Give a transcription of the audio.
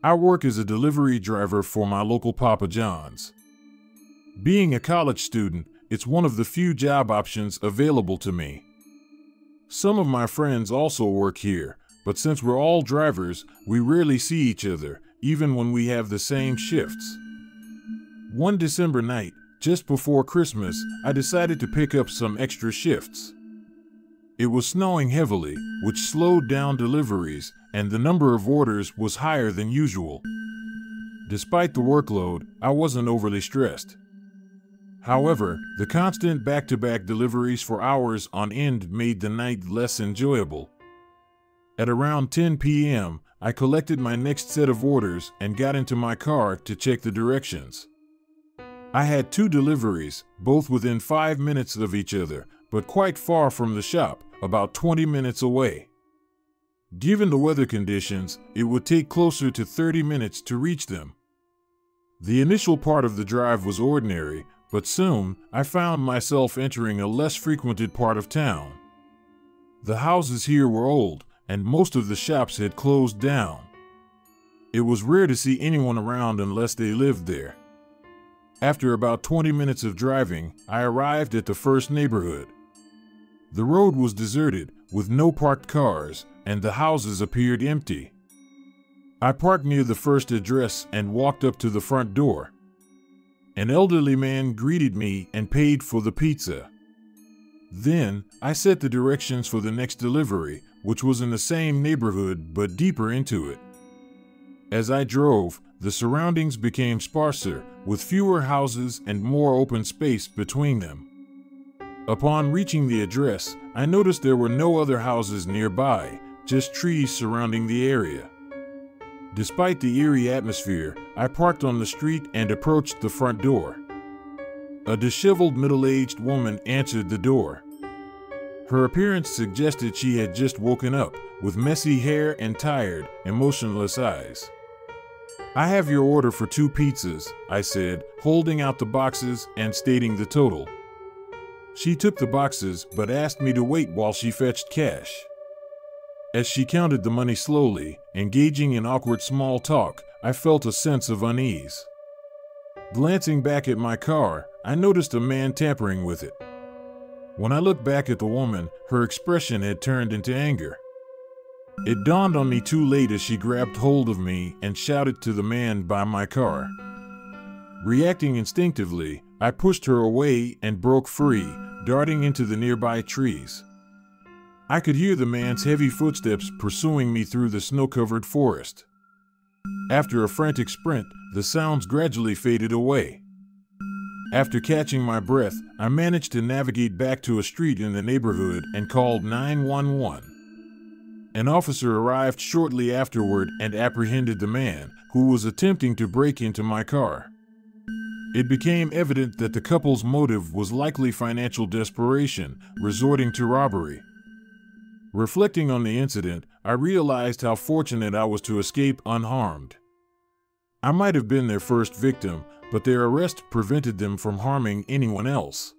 I work as a delivery driver for my local Papa John's. Being a college student, it's one of the few job options available to me. Some of my friends also work here, but since we're all drivers, we rarely see each other, even when we have the same shifts. One December night, just before Christmas, I decided to pick up some extra shifts. It was snowing heavily, which slowed down deliveries, and the number of orders was higher than usual. Despite the workload, I wasn't overly stressed. However, the constant back-to-back deliveries for hours on end made the night less enjoyable. At around 10 p.m., I collected my next set of orders and got into my car to check the directions. I had 2 deliveries, both within 5 minutes of each other, but quite far from the shop, about 20 minutes away. Given the weather conditions, it would take closer to 30 minutes to reach them. The initial part of the drive was ordinary, but soon I found myself entering a less frequented part of town. The houses here were old, and most of the shops had closed down. It was rare to see anyone around unless they lived there. After about 20 minutes of driving, I arrived at the first neighborhood. The road was deserted, with no parked cars, and the houses appeared empty. I parked near the first address and walked up to the front door. An elderly man greeted me and paid for the pizza. Then, I set the directions for the next delivery, which was in the same neighborhood but deeper into it. As I drove, the surroundings became sparser, with fewer houses and more open space between them. Upon reaching the address, I noticed there were no other houses nearby, just trees surrounding the area. Despite the eerie atmosphere, I parked on the street and approached the front door. A disheveled middle-aged woman answered the door. Her appearance suggested she had just woken up, with messy hair and tired, emotionless eyes. "I have your order for 2 pizzas," I said, holding out the boxes and stating the total. She took the boxes but asked me to wait while she fetched cash. As she counted the money slowly, engaging in awkward small talk, I felt a sense of unease. Glancing back at my car, I noticed a man tampering with it. When I looked back at the woman, her expression had turned into anger. It dawned on me too late as she grabbed hold of me and shouted to the man by my car. Reacting instinctively, I pushed her away and broke free, darting into the nearby trees. I could hear the man's heavy footsteps pursuing me through the snow-covered forest. After a frantic sprint, the sounds gradually faded away. After catching my breath, I managed to navigate back to a street in the neighborhood and called 911. An officer arrived shortly afterward and apprehended the man, who was attempting to break into my car. It became evident that the couple's motive was likely financial desperation, resorting to robbery. Reflecting on the incident, I realized how fortunate I was to escape unharmed. I might have been their first victim, but their arrest prevented them from harming anyone else.